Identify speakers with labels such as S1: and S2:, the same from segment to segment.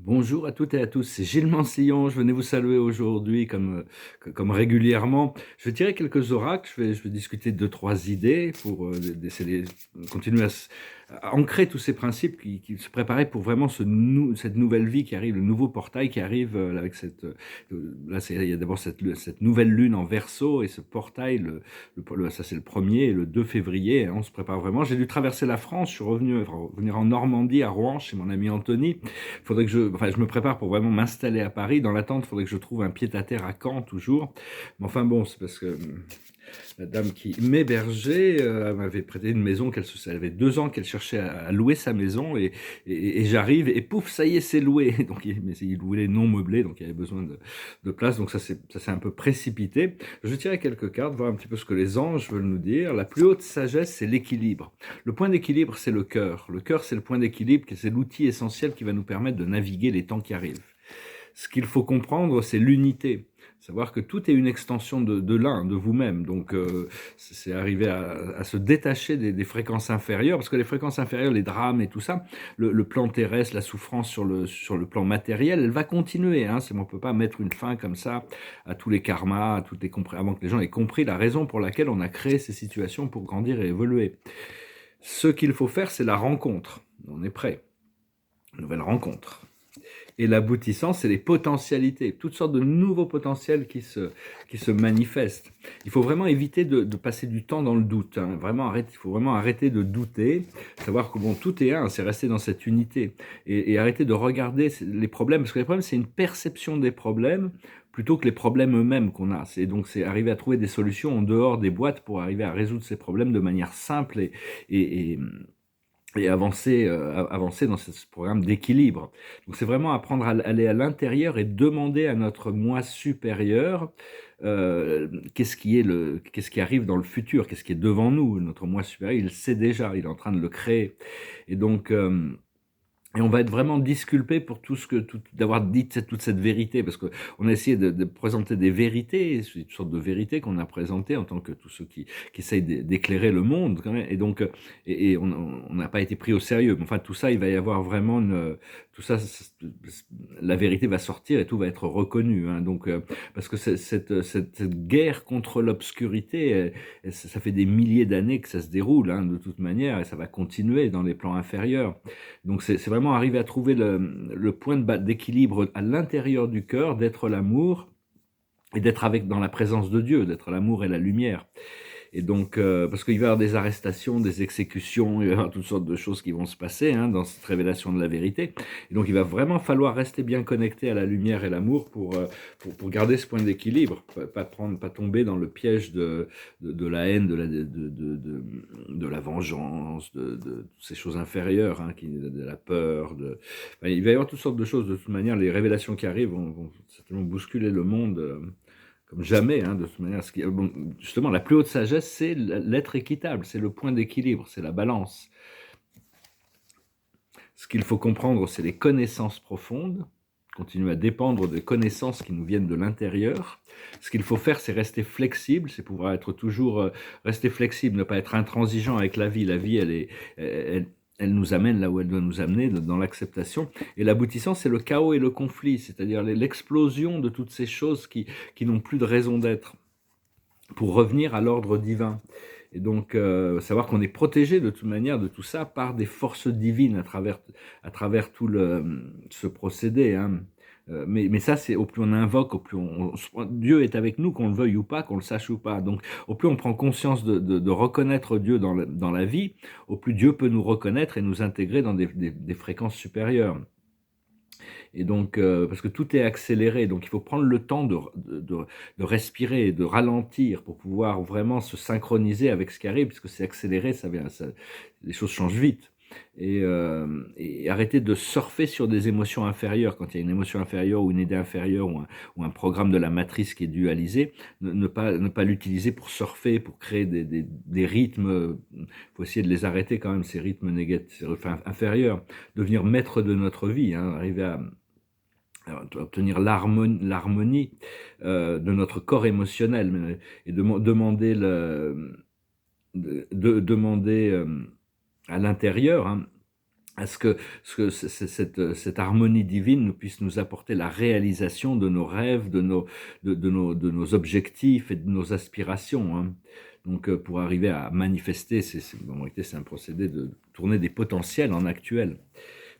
S1: Bonjour à toutes et à tous, c'est Gilles Mansillon. Je venais vous saluer aujourd'hui comme régulièrement. Je vais tirer quelques oracles, je vais discuter de 2-3 idées pour d'essayer de continuer à ancrer tous ces principes qui se préparaient pour vraiment cette nouvelle vie qui arrive, le nouveau portail qui arrive avec là, il y a d'abord cette nouvelle lune en Verseau et ce portail, ça c'est le 1er et le 2 février, hein, on se prépare vraiment. J'ai dû traverser la France, je suis revenir en Normandie, à Rouen, chez mon ami Anthony. Faudrait que je me prépare pour vraiment m'installer à Paris. Dans l'attente, il faudrait que je trouve un pied-à-terre à Caen toujours. Mais enfin bon, c'est parce que la dame qui m'hébergeait m'avait prêté une maison ça avait 2 ans qu'elle cherchait à louer sa maison et j'arrive et pouf, ça y est, c'est loué. Donc, mais il voulait non meublé, donc il y avait besoin de place. Donc ça s'est un peu précipité. Je vais tirer quelques cartes, voir un petit peu ce que les anges veulent nous dire. La plus haute sagesse, c'est l'équilibre. Le point d'équilibre, c'est le cœur. Le cœur, c'est le point d'équilibre, c'est l'outil essentiel qui va nous permettre de naviguer les temps qui arrivent. Ce qu'il faut comprendre, c'est l'unité. Savoir que tout est une extension de l'un, de vous-même. Donc, c'est arriver à se détacher des fréquences inférieures, parce que les fréquences inférieures, les drames et tout ça, le plan terrestre, la souffrance sur le plan matériel, elle va continuer. Hein. On ne peut pas mettre une fin comme ça à tous les karmas, avant que les gens aient compris la raison pour laquelle on a créé ces situations pour grandir et évoluer. Ce qu'il faut faire, c'est la rencontre. On est prêt. Nouvelle rencontre. Et l'aboutissant, c'est les potentialités, toutes sortes de nouveaux potentiels qui se manifestent. Il faut vraiment éviter de passer du temps dans le doute. Hein. Il faut vraiment arrêter de douter, savoir que bon, tout est un, c'est rester dans cette unité. Et arrêter de regarder les problèmes, parce que les problèmes, c'est une perception des problèmes plutôt que les problèmes eux-mêmes qu'on a. C'est arriver à trouver des solutions en dehors des boîtes pour arriver à résoudre ces problèmes de manière simple et, et avancer dans ce programme d'équilibre. Donc c'est vraiment apprendre à aller à l'intérieur et demander à notre moi supérieur qu'est-ce qui arrive dans le futur, qu'est-ce qui est devant nous. Notre moi supérieur, il le sait déjà, il est en train de le créer. Et donc et on va être vraiment disculpé pour d'avoir dit toute cette vérité, parce qu'on a essayé de présenter des vérités, c'est une sorte de vérité qu'on a présentée en tant que tous ceux qui essayent d'éclairer le monde, quand même. Et donc, et on n'a pas été pris au sérieux. Mais enfin, tout ça, il va y avoir vraiment tout ça, la vérité va sortir et tout va être reconnu. Hein. Donc, parce que cette guerre contre l'obscurité, ça fait des milliers d'années que ça se déroule, hein, de toute manière, et ça va continuer dans les plans inférieurs. Donc c'est vraiment arriver à trouver le point d'équilibre à l'intérieur du cœur, d'être l'amour et d'être dans la présence de Dieu, d'être l'amour et la lumière. Et donc, parce qu'il va y avoir des arrestations, des exécutions, il va y avoir toutes sortes de choses qui vont se passer hein, dans cette révélation de la vérité. Et donc, il va vraiment falloir rester bien connecté à la lumière et l'amour pour garder ce point d'équilibre, pas tomber dans le piège de la haine, de la vengeance, de ces choses inférieures, hein, de la peur. Enfin, il va y avoir toutes sortes de choses. De toute manière, les révélations qui arrivent vont certainement bousculer le monde. Comme jamais, hein, de toute manière. Bon, justement, la plus haute sagesse, c'est l'être équitable, c'est le point d'équilibre, c'est la balance. Ce qu'il faut comprendre, c'est les connaissances profondes, continuer à dépendre des connaissances qui nous viennent de l'intérieur. Ce qu'il faut faire, c'est rester flexible, c'est pouvoir être toujours, rester flexible, ne pas être intransigeant avec la vie. La vie, elle nous amène là où elle doit nous amener, dans l'acceptation. Et l'aboutissant, c'est le chaos et le conflit, c'est-à-dire l'explosion de toutes ces choses qui n'ont plus de raison d'être, pour revenir à l'ordre divin. Et donc, savoir qu'on est protégé de toute manière de tout ça par des forces divines à travers tout ce procédé. Hein. Mais ça, c'est au plus on invoque, au plus Dieu est avec nous, qu'on le veuille ou pas, qu'on le sache ou pas. Donc, au plus on prend conscience de reconnaître Dieu dans la vie, au plus Dieu peut nous reconnaître et nous intégrer dans des fréquences supérieures. Et donc, parce que tout est accéléré, donc il faut prendre le temps de respirer, de ralentir pour pouvoir vraiment se synchroniser avec ce qui arrive, puisque c'est accéléré, les choses changent vite. Et arrêter de surfer sur des émotions inférieures. Quand il y a une émotion inférieure ou une idée inférieure ou un programme de la matrice qui est dualisé, ne pas l'utiliser pour surfer, pour créer des rythmes. Il faut essayer de les arrêter quand même, ces rythmes négatifs, enfin, inférieurs. Devenir maître de notre vie, hein, arriver à obtenir l'harmonie de notre corps émotionnel et demander demander à l'intérieur hein, à cette harmonie divine nous puisse nous apporter la réalisation de nos rêves, de nos objectifs et de nos aspirations, hein. Donc, pour arriver à manifester, en réalité, c'est un procédé de tourner des potentiels en actuels.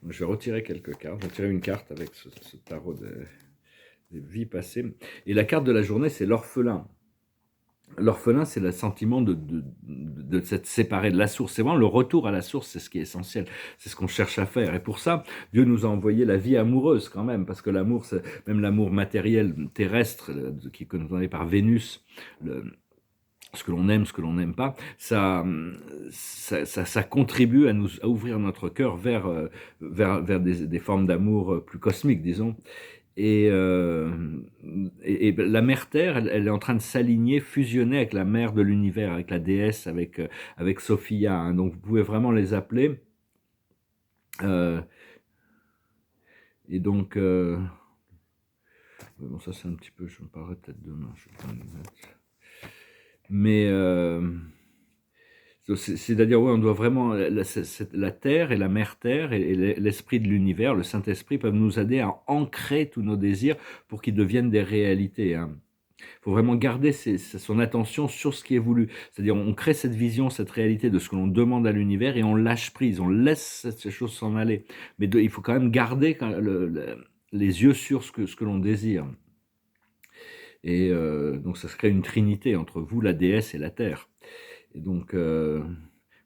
S1: Donc, je vais retirer quelques cartes. Je vais tirer une carte avec ce tarot des vies passées. Et la carte de la journée, c'est l'orphelin. L'orphelin, c'est le sentiment de s'être séparé de la source. C'est vraiment le retour à la source, c'est ce qui est essentiel. C'est ce qu'on cherche à faire. Et pour ça, Dieu nous a envoyé la vie amoureuse quand même, parce que l'amour, même l'amour matériel, terrestre, qui est connu par Vénus, ce que l'on aime, ce que l'on n'aime pas, ça contribue à ouvrir notre cœur vers des formes d'amour plus cosmiques, disons. Et, et la mère Terre, elle est en train de s'aligner, fusionner avec la mère de l'univers, avec la déesse, avec Sophia, hein. Donc vous pouvez vraiment les appeler. Euh, et donc, bon, ça c'est un petit peu, je me parlerai peut-être demain. Je vais prendre une note. Mais c'est-à-dire, oui, on doit vraiment, la Terre et la mère Terre et l'esprit de l'univers, le Saint-Esprit, peuvent nous aider à ancrer tous nos désirs pour qu'ils deviennent des réalités, hein. Il faut vraiment garder son attention sur ce qui est voulu. C'est-à-dire, on crée cette vision, cette réalité de ce que l'on demande à l'univers et on lâche prise, on laisse ces choses s'en aller. Mais il faut quand même garder les yeux sur ce que l'on désire. Et donc, ça se crée une trinité entre vous, la déesse et la terre. Et donc,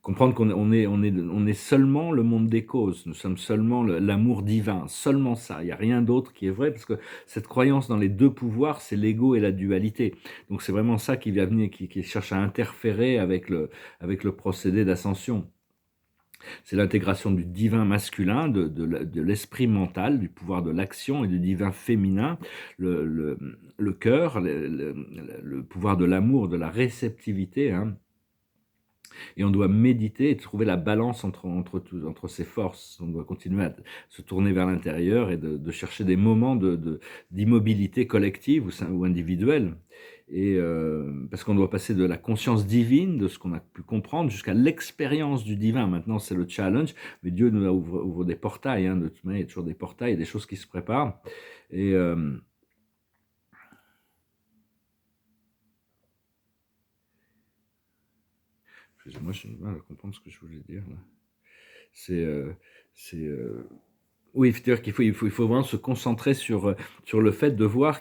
S1: comprendre qu'on est seulement le monde des causes, nous sommes seulement l'amour divin, seulement ça, il n'y a rien d'autre qui est vrai, parce que cette croyance dans les deux pouvoirs, c'est l'ego et la dualité. Donc c'est vraiment ça qui vient venir, qui cherche à interférer avec le procédé d'ascension. C'est l'intégration du divin masculin, de l'esprit mental, du pouvoir de l'action, et du divin féminin, le cœur, le pouvoir de l'amour, de la réceptivité, hein. Et on doit méditer et trouver la balance entre ces forces. On doit continuer à se tourner vers l'intérieur et de chercher des moments d'immobilité collective ou individuelle. Et parce qu'on doit passer de la conscience divine, de ce qu'on a pu comprendre, jusqu'à l'expérience du divin. Maintenant, c'est le challenge, mais Dieu nous ouvre des portails, hein. De toute manière, il y a toujours des portails, des choses qui se préparent. Et excusez-moi, j'ai du mal à comprendre ce que je voulais dire là. C'est, oui, c'est-à-dire qu'il faut vraiment se concentrer sur le fait de voir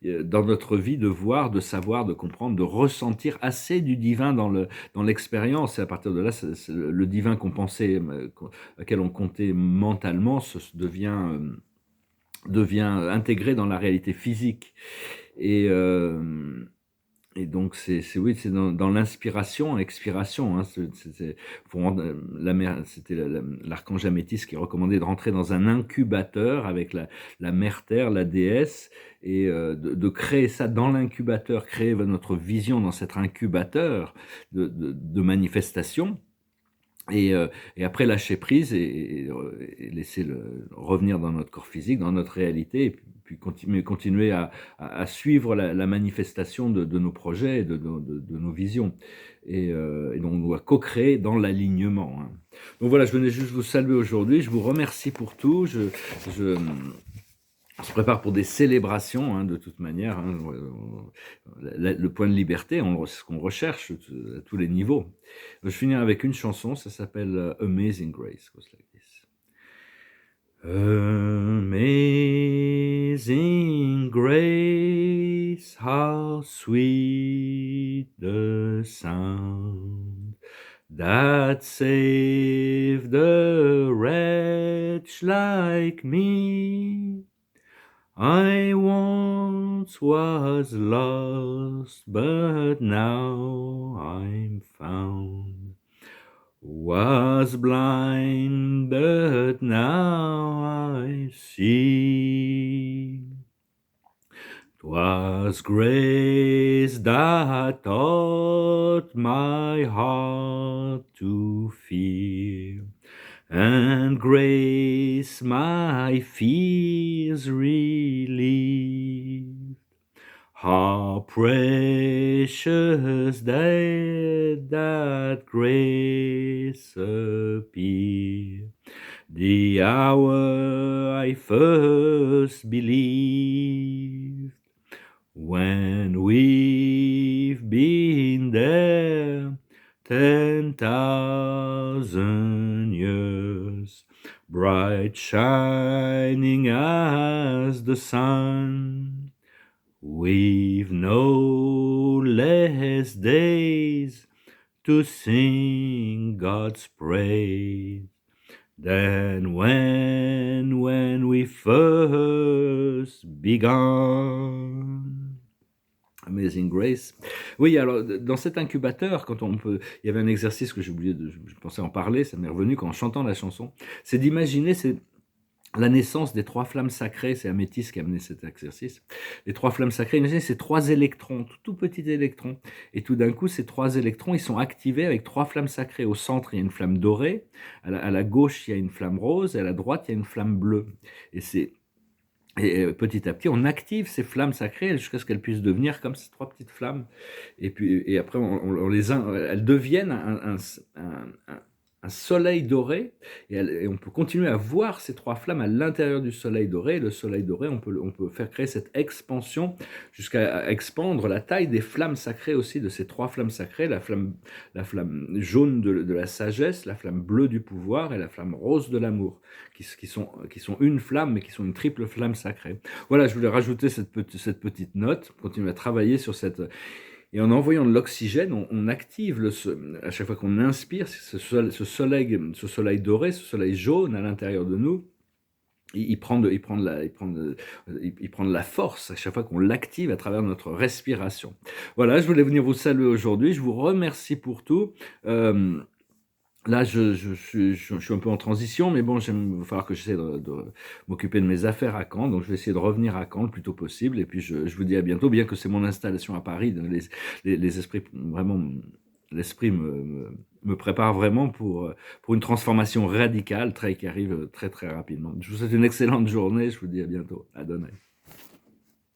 S1: dans notre vie, de voir, de savoir, de comprendre, de ressentir assez du divin dans l'expérience. Et à partir de là, le divin qu'on pensait, auquel on comptait mentalement, devient intégré dans la réalité physique. Et donc oui, c'est dans l'inspiration, expiration, hein. C'était l'archange Améthyste qui recommandait de rentrer dans un incubateur avec la mère Terre, la déesse, et de créer ça dans l'incubateur, créer notre vision dans cet incubateur de manifestation. Et après lâcher prise et laisser revenir dans notre corps physique, dans notre réalité, et puis continuer à suivre la manifestation de nos projets, et de nos visions. Et donc on doit co-créer dans l'alignement, hein. Donc voilà, je venais juste vous saluer aujourd'hui, je vous remercie pour tout. On se prépare pour des célébrations, hein, de toute manière, hein. Le point de liberté, c'est ce qu'on recherche à tous les niveaux. Je finis avec une chanson, ça s'appelle Amazing Grace. Goes like this. Amazing grace, how sweet the sound that saved a wretch like me. I once was lost, but now I'm found. Was blind, but now I see. 'Twas grace that taught my heart to fear, and grace my fears relieved. How precious that grace appeared, the hour I first believed, when we've been there 10,000 years, bright shining as the sun. We've no less days to sing God's praise than when we first began. Amazing Grace. Oui, alors dans cet incubateur, il y avait un exercice que j'ai oublié je pensais en parler, ça m'est revenu en chantant la chanson, c'est d'imaginer, c'est la naissance des trois flammes sacrées, c'est Améthyste qui a amené cet exercice. Les trois flammes sacrées, imaginez ces trois électrons, tout petits électrons. Et tout d'un coup, ces trois électrons, ils sont activés avec trois flammes sacrées. Au centre, il y a une flamme dorée. À la gauche, il y a une flamme rose. Et à la droite, il y a une flamme bleue. Et petit à petit, on active ces flammes sacrées jusqu'à ce qu'elles puissent devenir comme ces trois petites flammes. Et après, elles deviennent un soleil doré, et on peut continuer à voir ces trois flammes à l'intérieur du soleil doré. Le soleil doré, on peut faire créer cette expansion jusqu'à expandre la taille des flammes sacrées aussi, de ces trois flammes sacrées, la flamme jaune de la sagesse, la flamme bleue du pouvoir et la flamme rose de l'amour, qui sont une flamme, mais qui sont une triple flamme sacrée. Voilà, je voulais rajouter cette petite note, continuer à travailler sur cette... Et en envoyant de l'oxygène, on active, à chaque fois qu'on inspire, ce soleil doré, ce soleil jaune à l'intérieur de nous, il prend de la force à chaque fois qu'on l'active à travers notre respiration. Voilà, je voulais venir vous saluer aujourd'hui, je vous remercie pour tout. Là, je suis un peu en transition, mais bon, il va falloir que j'essaie de m'occuper de mes affaires à Caen, donc je vais essayer de revenir à Caen le plus tôt possible, et puis je vous dis à bientôt, bien que c'est mon installation à Paris, les esprits, vraiment, l'esprit me prépare vraiment pour une transformation radicale qui arrive très très rapidement. Je vous souhaite une excellente journée, je vous dis à bientôt, à Adonai.